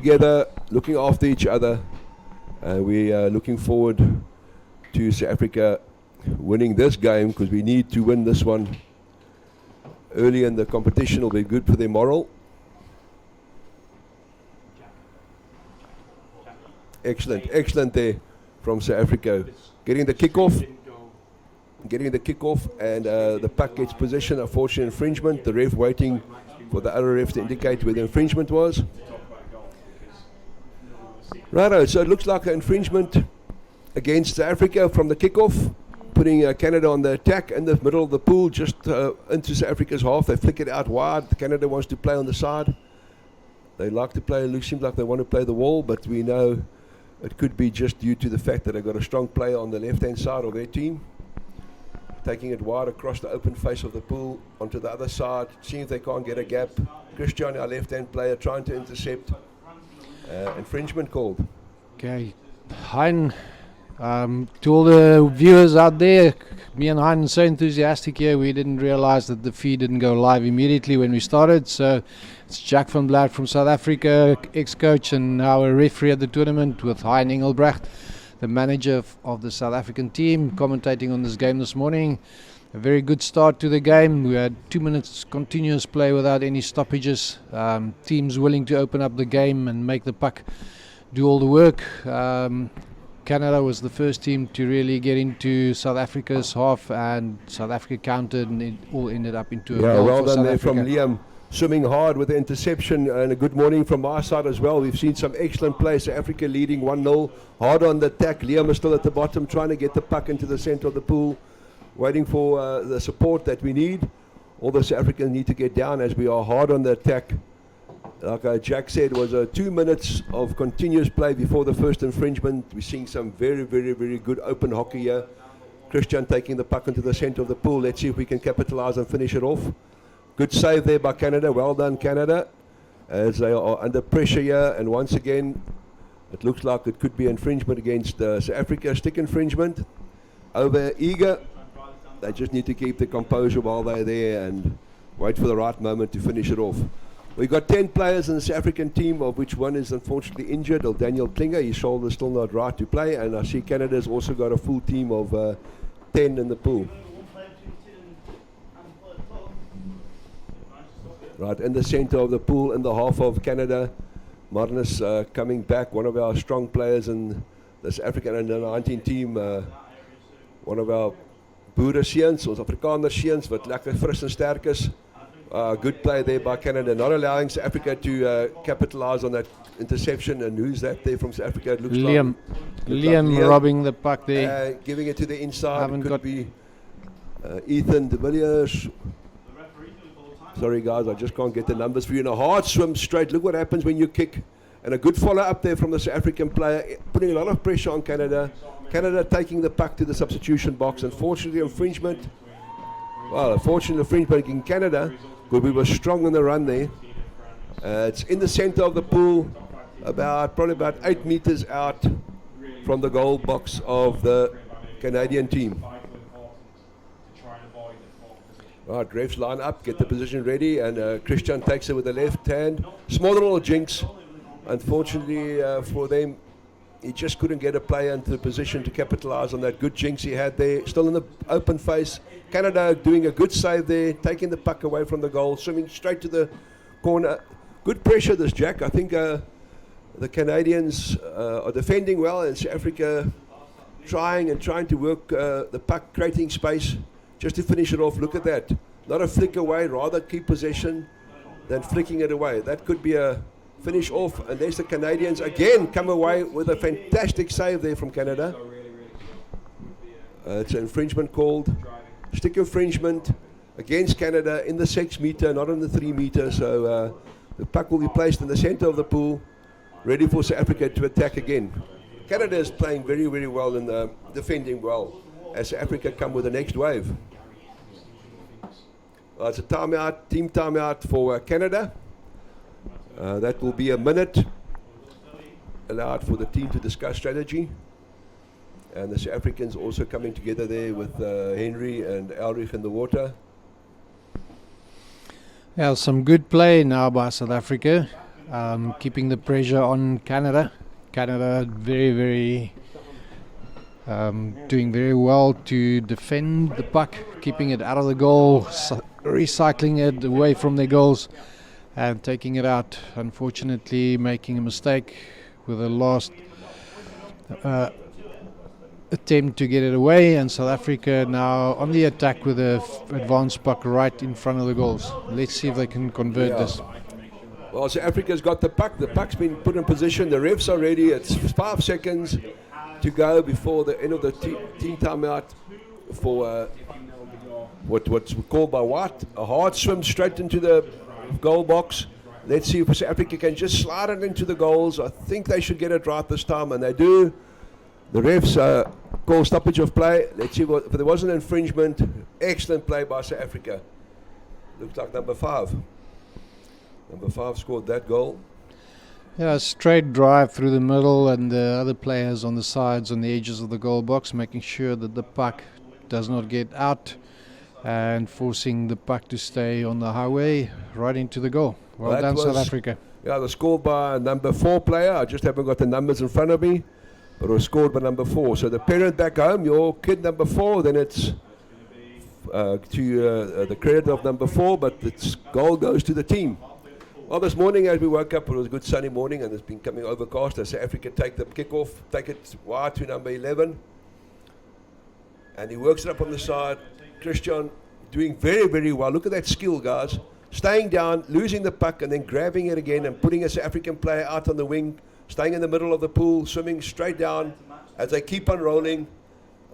together, looking after each other. We are looking forward to South Africa winning this game, because we need to win this one early in the competition. Will be good for their morale. Excellent there from South Africa. Getting the kickoff, and the puck gets possession. Unfortunate infringement. The ref waiting for the other ref to indicate where the infringement was. Righto, so it looks like an infringement against South Africa from the kickoff, putting Canada on the attack in the middle of the pool, just into South Africa's half. They flick it out wide. Canada wants to play on the side. They like to play, it seems like they want to play the wall, but we know it could be just due to the fact that they've got a strong player on the left-hand side of their team. Taking it wide across the open face of the pool onto the other side, seeing if they can't get a gap. Christian, our left-hand player, trying to intercept. Infringement called. Okay, Hein, to all the viewers out there, me and Hein are so enthusiastic here, we didn't realize that the feed didn't go live immediately when we started. So it's Jack van Blad from South Africa, ex-coach and now a referee at the tournament, with Hein Engelbrecht, the manager of the South African team, commentating on this game this morning. A very good start to the game. We had 2 minutes continuous play without any stoppages. Teams willing to open up the game and make the puck do all the work. Canada was the first team to really get into South Africa's half, and South Africa countered, and it all ended up into a goal. Well for done South there Africa. from Liam, swimming hard with the interception, and a good morning from my side as well. We've seen some excellent play. South Africa leading 1-0, hard on the attack. Liam is still at the bottom, trying to get the puck into the center of the pool, waiting for the support that we need. All the South Africans need to get down as we are hard on the attack. Like Jack said, it was 2 minutes of continuous play before the first infringement. We're seeing some very, very, very good open hockey here. Christian taking the puck into the center of the pool. Let's see if we can capitalize and finish it off. Good save there by Canada. Well done, Canada, as they are under pressure here. And once again, it looks like it could be infringement against South Africa. Stick infringement. Over eager. They just need to keep the composure while they're there and wait for the right moment to finish it off. We've got 10 players in the South African team, of which one is unfortunately injured, Daniel Klinger. His shoulder's still not right to play. And I see Canada's also got a full team of 10 in the pool. Right in the center of the pool, in the half of Canada. Martinus coming back, one of our strong players in the South African under-19 team. One of our boere seuns, ons Afrikaner seuns, wat lekker fris en sterk is. Good play there by Canada, not allowing South Africa to capitalize on that interception. And who's that there from South Africa? It looks Liam. Liam robbing the puck there. Giving it to the inside. It could be Ethan de Villiers. Sorry guys, I just can't get the numbers for you. And a hard swim straight. Look what happens when you kick. And a good follow up there from the South African player, putting a lot of pressure on Canada. Canada taking the puck to the substitution box. Unfortunately, infringement. Well, unfortunately, infringement in Canada, because we were strong on the run there. It's in the center of the pool, probably about 8 meters out from the goal box of the Canadian team. Right, refs line up, get the position ready, and Christian takes it with the left hand. Small little jinx. Unfortunately for them, he just couldn't get a player into the position to capitalize on that good jinx he had there. Still in the open face. Canada doing a good save there, taking the puck away from the goal, swimming straight to the corner. Good pressure this, Jack. I think the Canadians are defending well, and South Africa trying to work the puck, creating space just to finish it off. Look at that. Not a flick away, rather keep possession than flicking it away. That could be a finish off, and there's the Canadians again come away with a fantastic save there from Canada. It's an infringement called. Stick infringement against Canada in the 6 meter, not in the 3 meter. So the puck will be placed in the center of the pool, ready for South Africa to attack again. Canada is playing very, very well and defending well as South Africa come with the next wave. It's a timeout, team timeout for Canada. That will be a minute allowed for the team to discuss strategy. And the South Africans also coming together there with Henry and Elrich in the water. Yeah, some good play now by South Africa. keeping the pressure on Canada. Canada doing very well to defend the puck, keeping it out of the goal, recycling it away from their goals and taking it out. Unfortunately, making a mistake with the last attempt to get it away, and South Africa now on the attack with the advanced puck right in front of the goals. Let's see if they can convert this. Well, South Africa's got the puck. The puck's been put in position. The refs are ready. It's 5 seconds to go before the end of the team timeout for what's called by White a hard swim straight into the goal box. Let's see if South Africa can just slide it into the goals. I think they should get it right this time, and they do. The refs call stoppage of play. Let's see if there was an infringement. Excellent play by South Africa. Looks like number 5. Number 5 scored that goal. Yeah, straight drive through the middle, and the other players on the sides, on the edges of the goal box, making sure that the puck does not get out and forcing the puck to stay on the highway right into the goal. Well done, South Africa. Yeah, the score by number 4 player. I just haven't got the numbers in front of me, but it was scored by number 4. So the parent back home, your kid number 4, then it's to the credit of number 4, but the goal goes to the team. Well, this morning as we woke up, it was a good sunny morning, and it's been coming overcast as South Africa take the kickoff, take it wide to number 11. And he works it up on the side. Christian doing very, very well. Look at that skill, guys. Staying down, losing the puck, and then grabbing it again and putting a South African player out on the wing, staying in the middle of the pool, swimming straight down as they keep on rolling,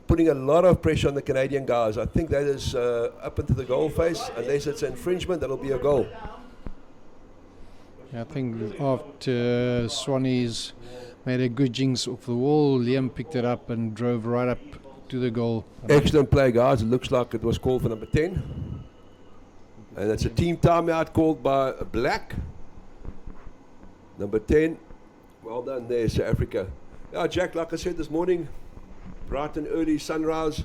putting a lot of pressure on the Canadian guys. I think that is up into the goal face. Unless it's an infringement, that'll be a goal. I think after Swannies made a good jinx off the wall, Liam picked it up and drove right up to the goal. Excellent play, guys. It looks like it was called for number 10. And it's a team timeout called by Black. Number 10. Well done there, South Africa. Yeah, Jack, like I said this morning, bright and early sunrise.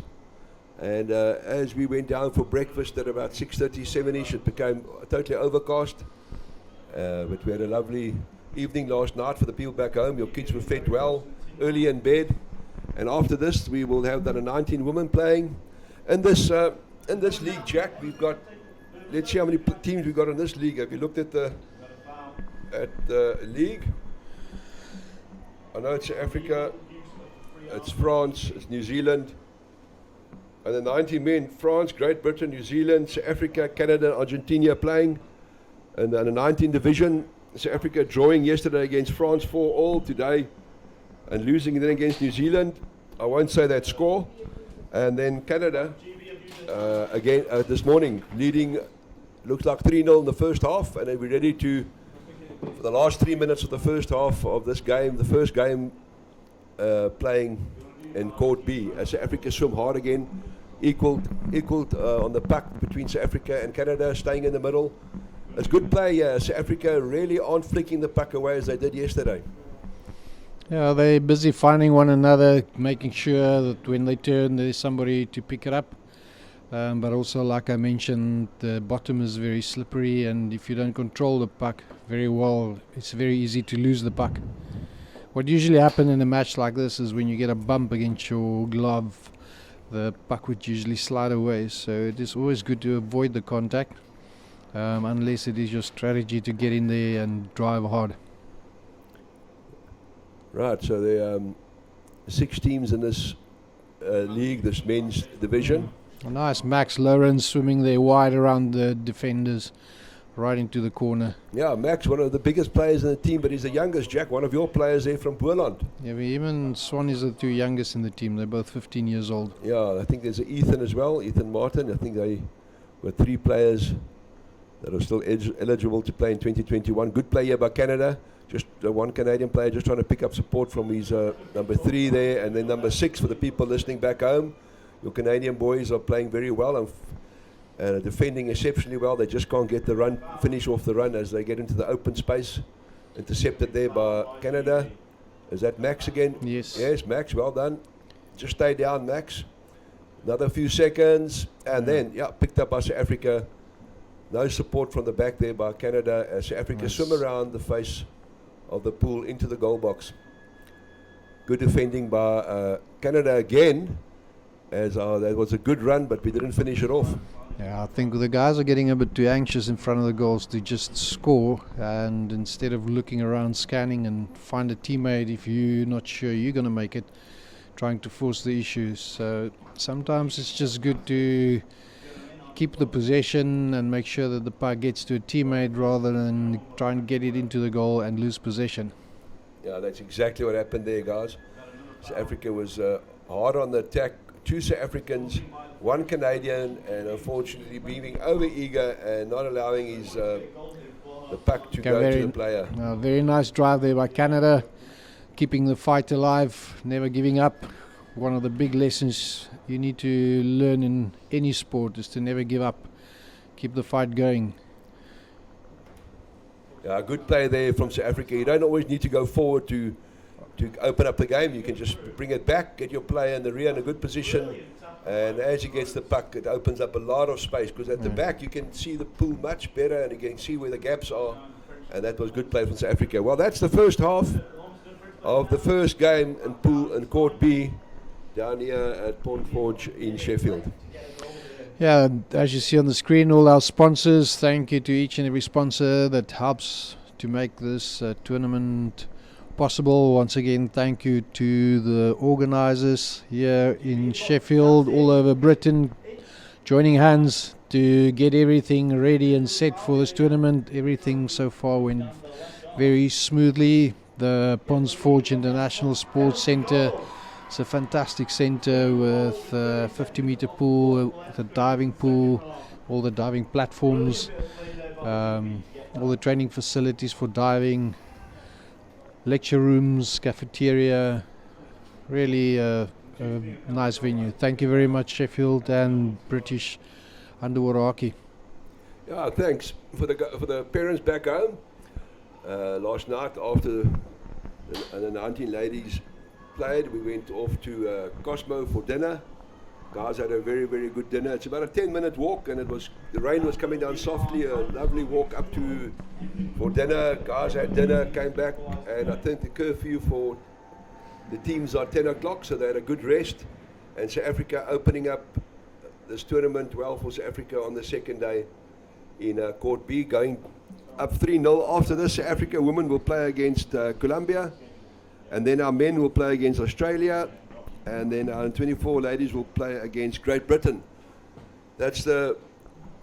And as we went down for breakfast at about 6:30, 7ish, it became totally overcast. But we had a lovely evening last night for the people back home. Your kids were fed well, early in bed. And after this, we will have the 19 women playing. In this league, Jack, we've got, let's see how many teams we've got in this league. Have you looked at the league? I know it's Africa, it's France, it's New Zealand. And the 19 men, France, Great Britain, New Zealand, South Africa, Canada, Argentina playing. And the 19 division, South Africa drawing yesterday against France 4-all today and losing then against New Zealand. I won't say that score. And then Canada again this morning leading, looks like 3-0 in the first half, and then we're ready to, for the last 3 minutes of the first half of this game, the first game playing in Court B. As South Africa swim hard again, equaled on the puck between South Africa and Canada, staying in the middle. It's good play. South Africa really aren't flicking the puck away as they did yesterday. Yeah, they're busy finding one another, making sure that when they turn, there's somebody to pick it up. But also, like I mentioned, the bottom is very slippery, and if you don't control the puck very well, it's very easy to lose the puck. What usually happens in a match like this is when you get a bump against your glove, the puck would usually slide away. So it is always good to avoid the contact. Unless it is your strategy to get in there and drive hard. Right, so there are 6 teams in this league, this men's division. Nice, Max Lawrence swimming there wide around the defenders, right into the corner. Yeah, Max, one of the biggest players in the team, but he's the youngest, Jack, one of your players there from Boerland. Yeah, him and Swan is the 2 youngest in the team. They're both 15 years old. Yeah, I think there's Ethan as well, Ethan Martin. I think they were 3 players that are still eligible to play in 2021. Good play here by Canada. Just one Canadian player just trying to pick up support from his number 3 there. And then number 6 for the people listening back home. Your Canadian boys are playing very well and defending exceptionally well. They just can't get the run, finish off the run as they get into the open space. Intercepted there by Canada. Is that Max again? Yes. Yes, Max, well done. Just stay down, Max. Another few seconds. And then, picked up by South Africa. No support from the back there by Canada as South Africa Nice. swim around the face of the pool into the goal box. Good defending by Canada again, as that was a good run, but we didn't finish it off. Yeah, I think the guys are getting a bit too anxious in front of the goals to just score, and instead of looking around, scanning and find a teammate if you're not sure you're going to make it, trying to force the issues. So sometimes it's just good to keep the possession and make sure that the puck gets to a teammate rather than try and get it into the goal and lose possession. Yeah, that's exactly what happened there, guys. South Africa was hard on the attack. 2 South Africans, 1 Canadian, and unfortunately being over eager and not allowing his the puck to go to the player. Very nice drive there by Canada, keeping the fight alive, never giving up. One of the big lessons you need to learn in any sport is to never give up, keep the fight going. Yeah, good play there from South Africa. You don't always need to go forward to open up the game. You can just bring it back, get your player in the rear in a good position, and as he gets the puck, it opens up a lot of space, because at the back you can see the pool much better and you can see where the gaps are, and that was good play from South Africa. Well, that's the first half of the first game in pool in Court B down here at Pond Forge in Sheffield. Yeah, as you see on the screen, all our sponsors, thank you to each and every sponsor that helps to make this tournament possible. Once again, thank you to the organizers here in Sheffield, all over Britain, joining hands to get everything ready and set for this tournament. Everything so far went very smoothly. The Ponds Forge International Sports Centre, it's a fantastic centre with a 50-meter pool, with a diving pool, all the diving platforms, all the training facilities for diving, lecture rooms, cafeteria, really a nice venue. Thank you very much, Sheffield and British Underwater Hockey. Yeah, thanks for the parents back home. Last night after the 19 ladies played, we went off to Cosmo for dinner. Guys had a very, very good dinner. It's about a 10-minute walk, and the rain was coming down softly. A lovely walk up for dinner. Guys had dinner, came back, and I think the curfew for the teams are 10 o'clock, so they had a good rest. And South Africa opening up this tournament well for South Africa on the second day in Court B, going up 3-0. After this, South Africa women will play against Colombia, and then our men will play against Australia, and then our 24 ladies will play against Great Britain. That's the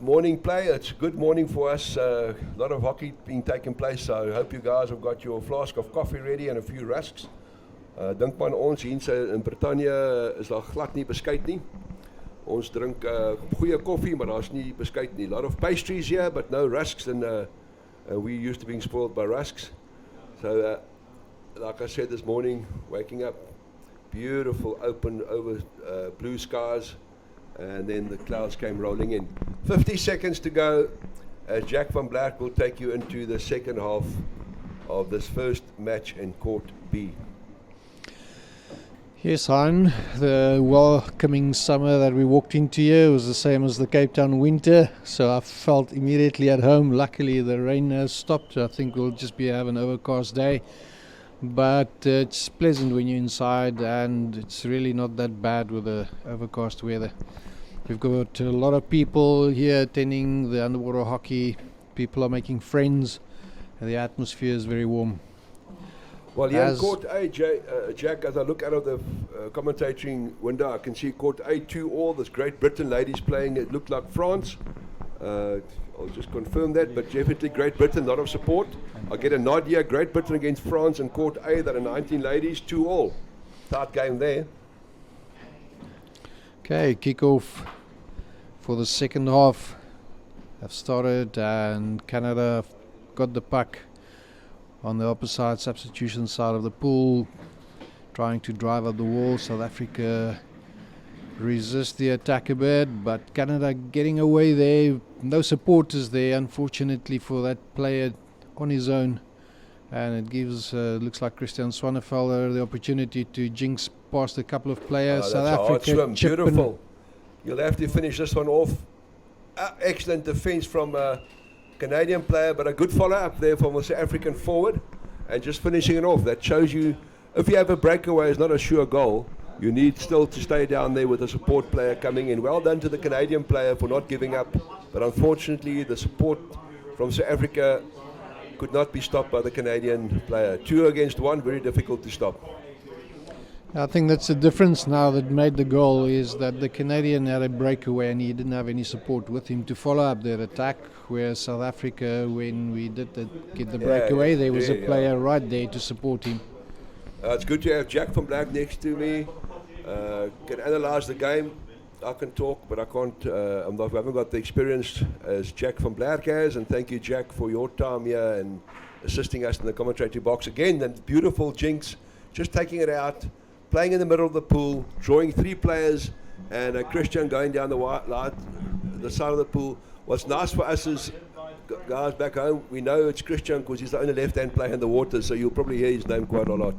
morning play. It's a good morning for us. A lot of hockey being taken place, so I hope you guys have got your flask of coffee ready and a few rusks. Dink maar aan ons hier in Britannië is daar glad nie beskuit nie. Ons drink goeie koffie, maar daar's nie beskuit nie. A lot of pastries here, but no rusks, and we used to being spoiled by rusks. So like I said this morning, waking up, beautiful open over blue skies, and then the clouds came rolling in. 50 seconds to go as Jack van Black will take you into the second half of this first match in Court B. Yes, Hein, the welcoming summer that we walked into here was the same as the Cape Town winter, so I felt immediately at home. Luckily the rain has stopped. I think we'll just have an overcast day, but it's pleasant when you're inside, and it's really not that bad with the overcast weather. We've got a lot of people here attending the underwater hockey. People are making friends, and the atmosphere is very warm. Well, here in Court A, Jack, as I look out of the commentating window, I can see Court A 2-all. There's Great Britain ladies playing. It looked like France. I'll just confirm that, but definitely Great Britain, lot of support. I'll get a nod here. Great Britain against France in Court A. That are 19 ladies, 2-all. Tight game there. Okay, kick-off for the second half have started, and Canada got the puck on the opposite substitution side of the pool, trying to drive up the wall. South Africa resist the attack a bit, but Canada getting away there. No supporters there, unfortunately, for that player on his own, and it gives looks like Christian Swanefelder the opportunity to jinx past a couple of players. South Africa, beautiful. You'll have to finish this one off Excellent defense from a Canadian player, but a good follow-up there from a South African forward. And just finishing it off. That shows you, if you have a breakaway, it's not a sure goal. You need still to stay down there with a support player coming in. Well done to the Canadian player for not giving up. But unfortunately, the support from South Africa could not be stopped by the Canadian player. 2 against 1, very difficult to stop. I think that's the difference now that made the goal, is that the Canadian had a breakaway and he didn't have any support with him to follow up their attack, whereas South Africa, when we did get the breakaway, there was a player right there to support him. It's good to have Jack van Black next to me. Can analyse the game. I can talk, but I can't. I haven't got the experience as Jack van Black has. And thank you, Jack, for your time here and assisting us in the commentary box again. And beautiful jinx, just taking it out, playing in the middle of the pool, drawing 3 players, and Christian going down the side of the pool. What's nice for us is, guys back home, we know it's Christian because he's the only left-hand player in the water, so you'll probably hear his name quite a lot.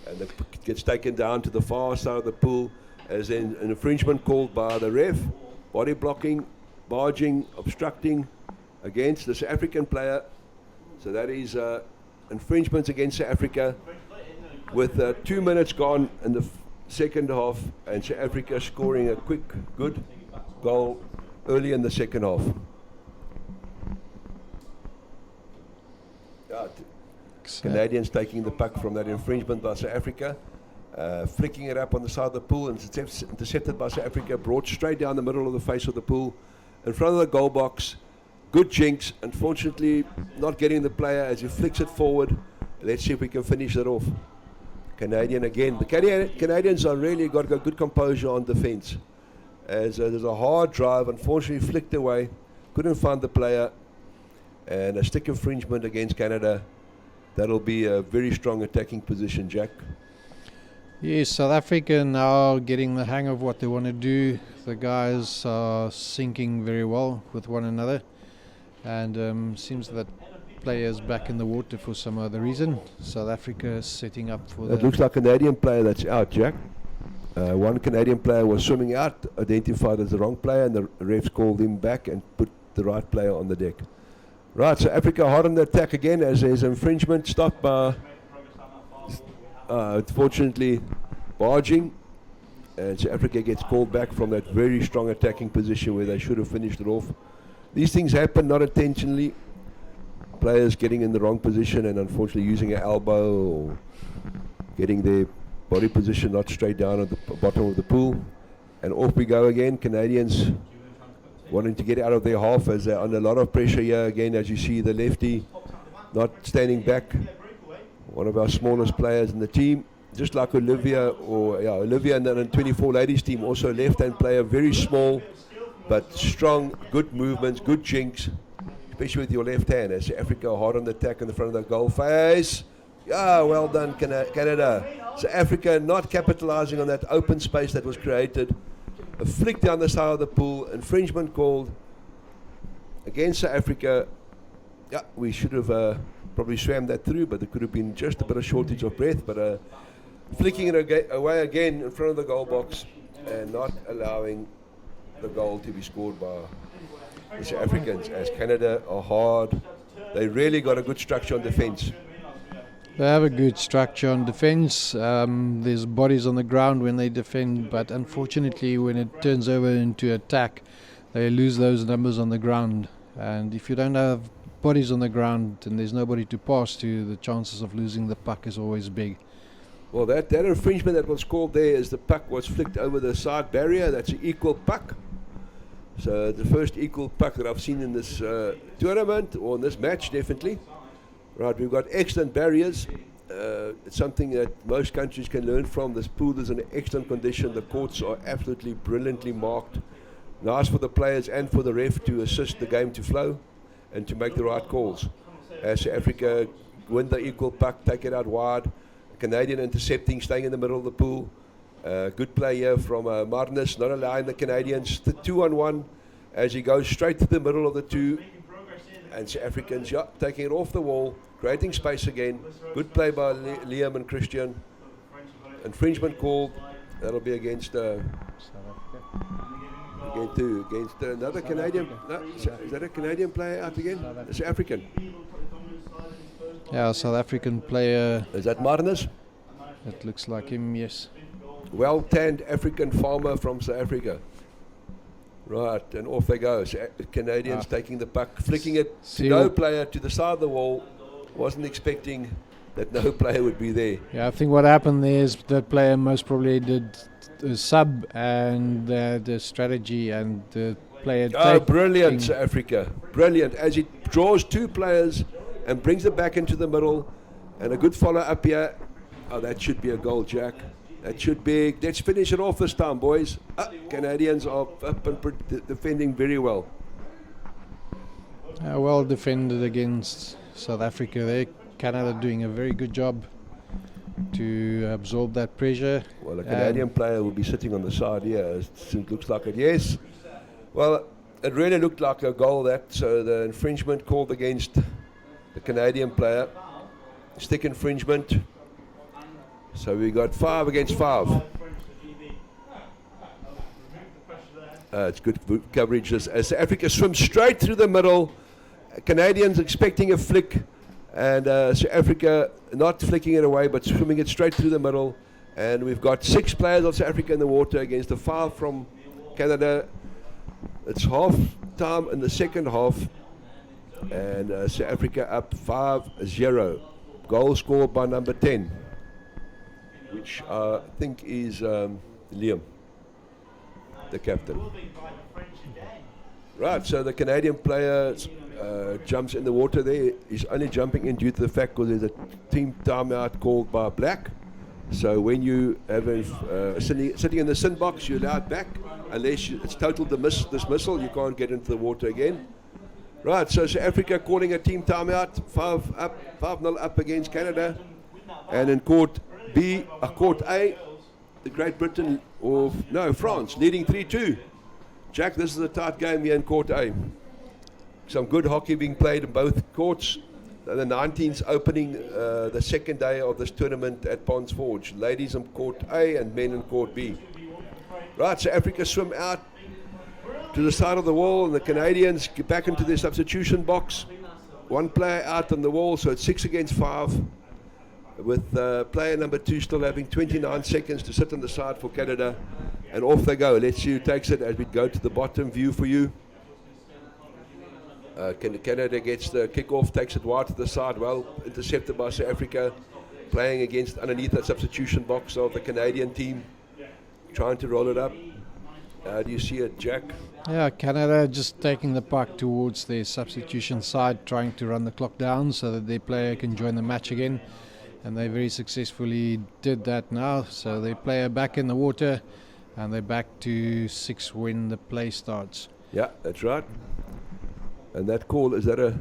And it gets taken down to the far side of the pool as in an infringement called by the ref. Body blocking, barging, obstructing against the South African player. So that is infringements against South Africa with 2 minutes gone in the second half, and South Africa scoring a quick, good goal early in the second half. Canadians taking the puck from that infringement by South Africa, flicking it up on the side of the pool, and it's intercepted by South Africa, brought straight down the middle of the face of the pool, in front of the goal box. Good jinx, unfortunately not getting the player as he flicks it forward. Let's see if we can finish it off. Canadian again. The Canadians are really got good composure on defense. As there's a hard drive, unfortunately flicked away, couldn't find the player, and a stick infringement against Canada. That'll be a very strong attacking position, Jack. Yes, South Africa now getting the hang of what they want to do. The guys are syncing very well with one another, and seems that players back in the water for some other reason. South Africa is setting up for It looks like a Canadian player that's out, Jack. One Canadian player was swimming out, identified as the wrong player, and the refs called him back and put the right player on the deck. Right, so Africa hard on the attack again as there's infringement stopped by, unfortunately, barging. And so Africa gets called back from that very strong attacking position where they should have finished it off. These things happen not intentionally. Players getting in the wrong position and unfortunately using an elbow or getting their body position not straight down at the bottom of the pool. And off we go again. Canadians wanting to get out of their half as they're under a lot of pressure here again, as you see the lefty not standing back. One of our smallest players in the team, just like Olivia and then 24 ladies team, also left-hand player, very small but strong, good movements, good jinx, especially with your left hand. As Africa hard on the attack in the front of the goal face. Yeah, well done Canada. So Africa not capitalizing on that open space that was created. A flick down the side of the pool, infringement called against South Africa. Yeah, we should have probably swam that through, but there could have been just a bit of shortage of breath. But flicking it away again in front of the goal box and not allowing the goal to be scored by the South Africans, as Canada are hard. They really got a good structure on defence. They have a good structure on defence. There's bodies on the ground when they defend, but unfortunately when it turns over into attack, they lose those numbers on the ground. And if you don't have bodies on the ground and there's nobody to pass to, the chances of losing the puck is always big. Well, that infringement that was called there is the puck was flicked over the side barrier. That's an equal puck. So the first equal puck that I've seen in this tournament, or in this match definitely. Right, we've got excellent barriers. It's something that most countries can learn from. This pool is in excellent condition. The courts are absolutely brilliantly marked. Nice for the players and for the ref to assist the game to flow and to make the right calls. As Africa win the equal puck, take it out wide. Canadian intercepting, staying in the middle of the pool. Good play here from Marnus, not allowing the Canadians the 2-on-1 as he goes straight to the middle of the two. And South Africans, taking it off the wall, creating space again. Good play by Liam and Christian. Infringement called. That'll be against against another Canadian. No, is that a Canadian player out again? It's African. Yeah, South African player. Is that Martinez? It looks like him, yes. Well-tanned African farmer from South Africa. Right, and off they go. So Canadians taking the puck, flicking it to no player to the side of the wall. Wasn't expecting that no player would be there. Yeah, I think what happened there is that player most probably did a sub and the strategy and the player. Oh, brilliant, South Africa. Brilliant. As he draws two players and brings it back into the middle, and a good follow up here. Oh, that should be a goal, Jack. That should be. Let's finish it off this time, boys. Canadians are up and defending very well. Well defended against South Africa there. Canada doing a very good job to absorb that pressure. Well, a Canadian player will be sitting on the side here. It looks like it, yes. Well, it really looked like a goal that, so the infringement called against the Canadian player. Stick infringement. So we got 5 against 5. It's good coverage as Africa swims straight through the middle. Canadians expecting a flick, and South Africa not flicking it away but swimming it straight through the middle. And we've got 6 players of South Africa in the water against the 5 from Canada. It's half time in the second half, and South Africa up 5-0. Goal scored by number 10, which I think is Liam, the captain. Right, so the Canadian player jumps in the water there. He's only jumping in due to the fact because there's a team timeout called by Black. So when you have sitting in the sin box, you're allowed back. Unless it's total dismissal, you can't get into the water again. Right, so South Africa calling a team timeout, 5-0 up against Canada. And in court A, the Great Britain, France, leading 3-2. Jack, this is a tight game here in court A. Some good hockey being played in both courts. The 19th opening the second day of this tournament at Ponds Forge. Ladies in court A and men in court B. Right, so Africa swim out to the side of the wall, and the Canadians get back into their substitution box. 1 player out on the wall, so it's 6 against 5. With player number 2 still having 29 seconds to sit on the side for Canada. And off they go. Let's see who takes it as we go to the bottom view for you. Canada gets the kickoff, takes it wide to the side, well intercepted by South Africa, playing against underneath that substitution box of the Canadian team, trying to roll it up. Do you see it, Jack? Yeah, Canada just taking the puck towards their substitution side, trying to run the clock down so that their player can join the match again. And they very successfully did that now. So their player back in the water, and they're back to 6 when the play starts. Yeah, that's right. And that call, is that a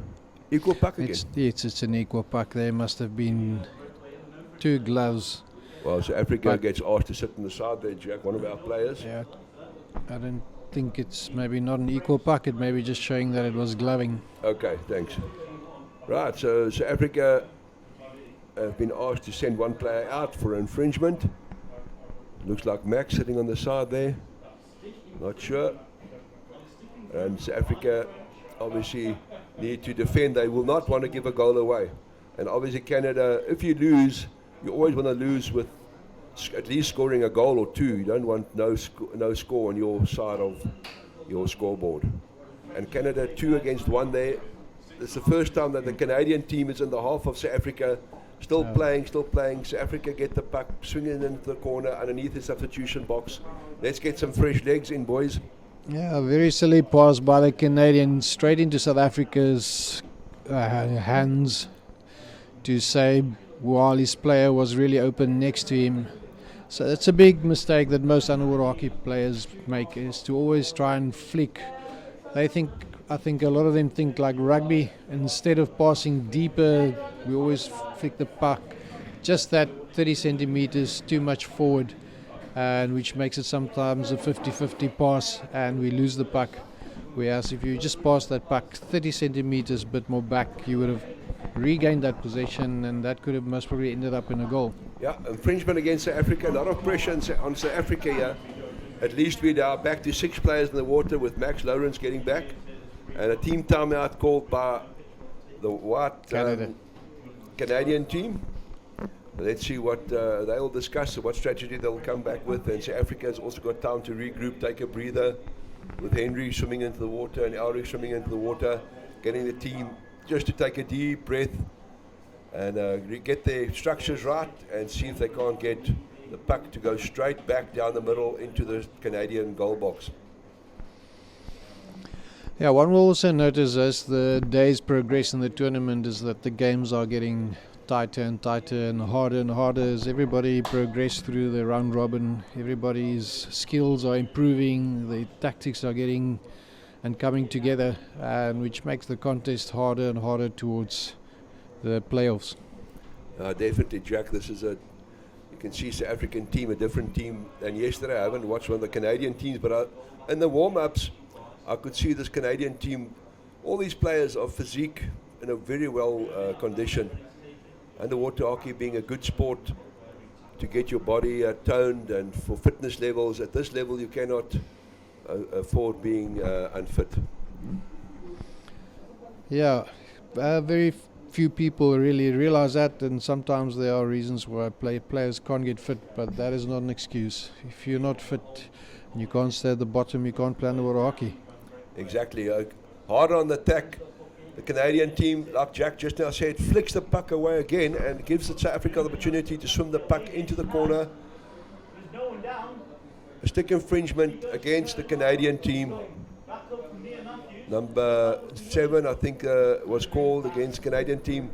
equal puck again? It's an equal puck. There must have been 2 gloves. Well, so Africa gets asked to sit on the side there, Jack, one of our players. Yeah, I don't think it's maybe not an equal puck. It may be just showing that it was gloving. Okay, thanks. Right, so Africa have been asked to send 1 player out for infringement. Looks like Max sitting on the side there. Not sure. And South Africa obviously need to defend. They will not want to give a goal away. And obviously Canada, if you lose, you always want to lose with at least scoring a goal or 2. You don't want no score on your side of your scoreboard. And Canada 2 against 1 there. It's the first time that the Canadian team is in the half of South Africa. Still playing. South Africa get the puck, swinging into the corner underneath the substitution box. Let's get some fresh legs in, boys. Yeah, a very silly pass by the Canadians straight into South Africa's hands to Sabe while his player was really open next to him. So that's a big mistake that most underwater hockey players make, is to always try and flick. I think a lot of them think like rugby. Instead of passing deeper, we always flick the puck just that 30 centimeters too much forward, and which makes it sometimes a 50-50 pass and we lose the puck. Whereas if you just pass that puck 30 centimeters a bit more back, you would have regained that possession, and that could have most probably ended up in a goal. Yeah, infringement against South Africa, a lot of pressure on South Africa here. At least we are back to 6 players in the water with Max Lawrence getting back. And a team timeout called by the Canadian team. Let's see what they'll discuss, what strategy they'll come back with. And South Africa has also got time to regroup, take a breather, with Henry swimming into the water and Elric swimming into the water, getting the team just to take a deep breath and get their structures right and see if they can't get the puck to go straight back down the middle into the Canadian goal box. Yeah, one will also notice as the days progress in the tournament is that the games are getting tighter and tighter and harder as everybody progress through the round robin. Everybody's skills are improving, the tactics are getting and coming together, and which makes the contest harder and harder towards the playoffs. Definitely, Jack. This is you can see South African team, a different team than yesterday. I haven't watched one of the Canadian teams, but in the warm-ups, I could see this Canadian team, all these players are physique in a very well condition. Underwater hockey being a good sport to get your body toned and for fitness levels. At this level, you cannot afford being unfit. Yeah, very few people really realize that, and sometimes there are reasons why players can't get fit, but that is not an excuse. If you're not fit and you can't stay at the bottom, you can't play underwater hockey. Exactly. Hard on the attack. The Canadian team, like Jack just now said, flicks the puck away again and gives South Africa the opportunity to swim the puck into the corner. A stick infringement against the Canadian team. Number 7, I think, was called against Canadian team.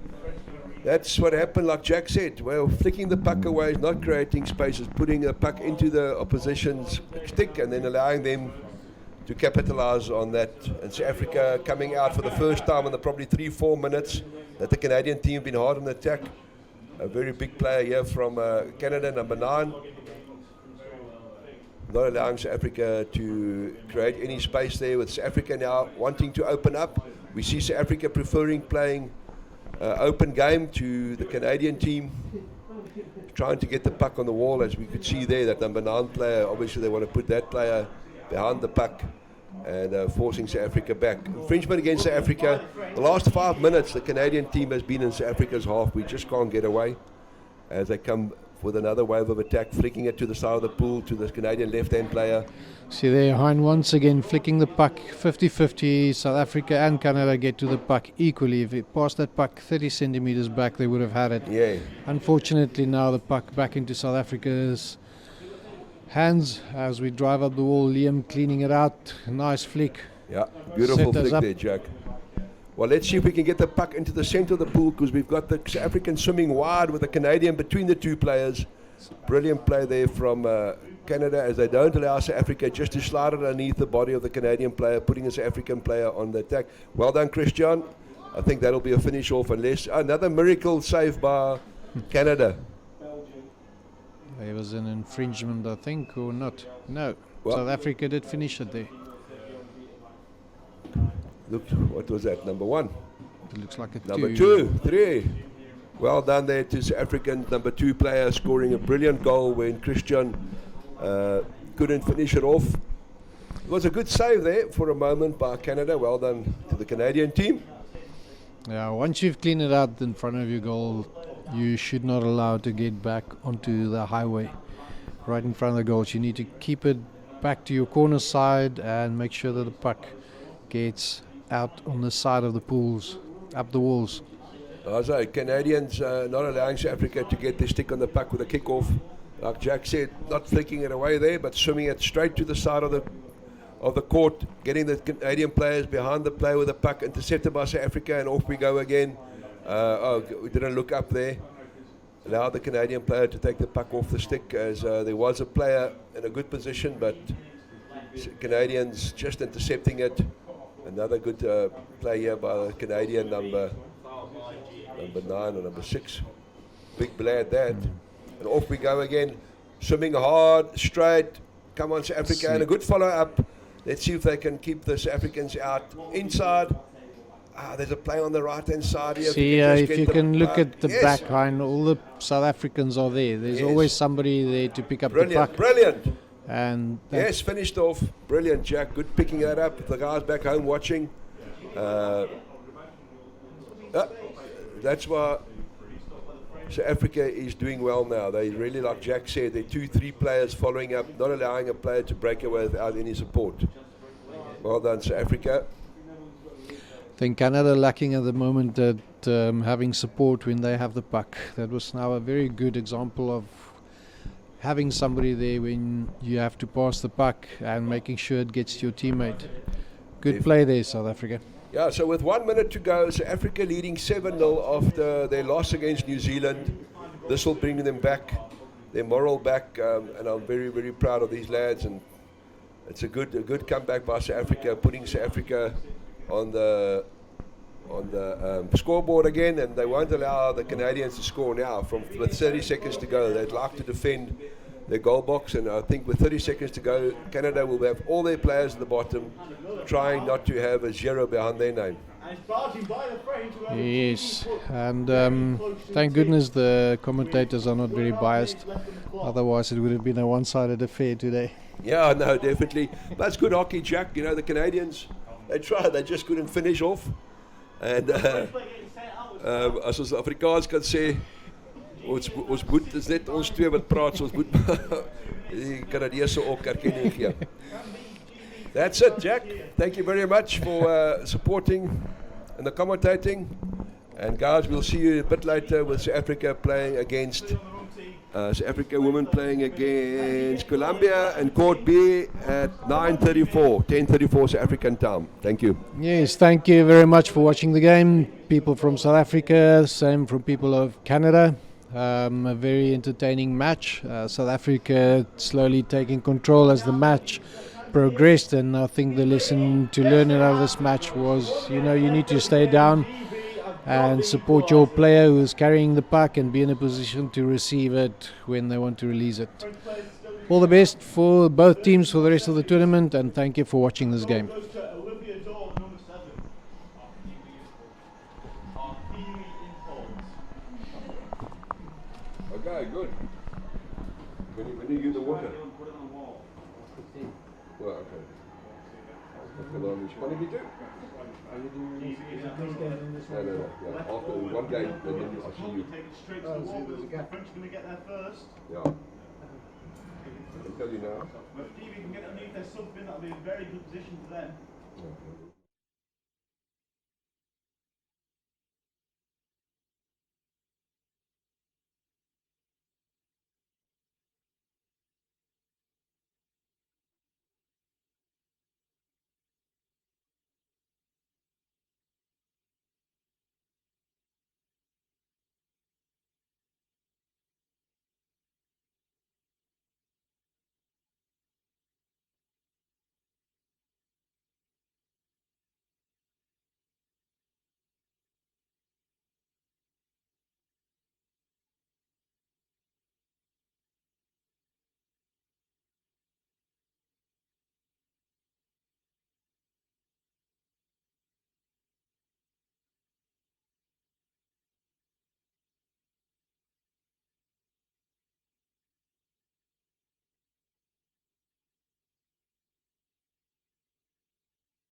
That's what happened, like Jack said. Well, flicking the puck away is not creating spaces, putting the puck into the opposition's stick and then allowing them to capitalize on that. And South Africa coming out for the first time in the probably 3-4 minutes that the Canadian team have been hard on the attack. A very big player here from Canada, number 9. Not allowing South Africa to create any space there, with South Africa now wanting to open up. We see South Africa preferring playing open game to the Canadian team, trying to get the puck on the wall, as we could see there, that number 9 player. Obviously they want to put that player behind the puck and forcing South Africa back. Infringement against South Africa. The last 5 minutes the Canadian team has been in South Africa's half. We just can't get away as they come with another wave of attack, flicking it to the side of the pool to the Canadian left-hand player. See there, Hein once again flicking the puck 50-50. South Africa and Canada get to the puck equally. If it passed that puck 30 centimeters back, they would have had it. Yeah. Unfortunately, now the puck back into South Africa's hands as we drive up the wall. Liam cleaning it out. Nice flick. Yeah, beautiful Set us flick up. there, Jack. Well, let's see if we can get the puck into the center of the pool, because we've got the South African swimming wide with the Canadian between the two players. Brilliant play there from Canada, as they don't allow South Africa just to slide it underneath the body of the Canadian player, putting the South African player on the attack. Well done, Christian. I think that'll be a finish off, unless another miracle save by Canada. There was an infringement, I think, or not. No, Well, South Africa did finish it there. look, what was that? Number 1. It looks like a Number 2, 3. Well done there to South African number 2 player, scoring a brilliant goal when Christian couldn't finish it off. It was a good save there for a moment by Canada. Well done to the Canadian team. Yeah, once you've cleaned it out in front of your goal, you should not allow it to get back onto the highway right in front of the goals. You need to keep it back to your corner side and make sure that the puck gets out on the side of the pools, up the walls. Also, Canadians not allowing South Africa to get their stick on the puck with a kick-off. Like Jack said, not flicking it away there, but swimming it straight to the side of the court, getting the Canadian players behind the play with the puck, intercepted by South Africa, and off we go again. We didn't look up there. Allowed the Canadian player to take the puck off the stick, as there was a player in a good position, but Canadians just intercepting it. Another good play here by the Canadian number 9 or number 6. Big play at that. And off we go again. Swimming hard, straight. Come on, South Africa. And a good follow-up. Let's see if they can keep the South Africans out inside. There's a play on the right-hand side here. See, if you can look at the back line, all the South Africans are there. There's always somebody there to pick up the puck. Brilliant. And Yes, finished off. Brilliant, Jack. Good picking that up. The guys back home watching. That's why South Africa is doing well now. They really, like Jack said, they're 2-3 players following up, not allowing a player to break away without any support. Well done, South Africa. I think Canada lacking at the moment at having support when they have the puck. That was now a very good example of having somebody there when you have to pass the puck and making sure it gets to your teammate. Good play there, South Africa. Yeah, so with 1 minute to go, South Africa leading 7-0 after their loss against New Zealand. This will bring them back, their moral back, and I'm very, very proud of these lads. And it's a good comeback by South Africa, putting South Africa on the scoreboard again, and they won't allow the Canadians to score now. With 30 seconds to go, they'd like to defend their goal box, and I think with 30 seconds to go, Canada will have all their players at the bottom, trying not to have a 0 behind their name. Yes, and thank goodness the commentators are not very biased, otherwise it would have been a one-sided affair today. Yeah, no, definitely. That's good hockey, Jack. You know, the Canadians, they tried, they just couldn't finish off. And as ons Afrikaans kan sê, ons moet, is net ons twee wat praat, so ons moet die Canadese ook erkenning gee. That's it, Jack. Thank you very much for supporting and the commentating. And guys, we'll see you a bit later with South Africa playing against South Africa women playing against Colombia and Court B at 9:34, 10:34 South African time. Thank you. Yes, thank you very much for watching the game. People from South Africa, same from people of Canada. A very entertaining match. South Africa slowly taking control as the match progressed, and I think the lesson to learn out of this match was, you need to stay down and support your player who is carrying the puck and be in a position to receive it when they want to release it. All the best for both teams for the rest of the tournament, and thank you for watching this game. Okay, good. When do you use the water? Well, okay. What did you do? No. Yeah. After one game, and then I'll see you. Straight to the wall. The French are going to get there first. Yeah. I can tell you now. But if you can get underneath their sub bin, that'll be a very good position for them. Okay.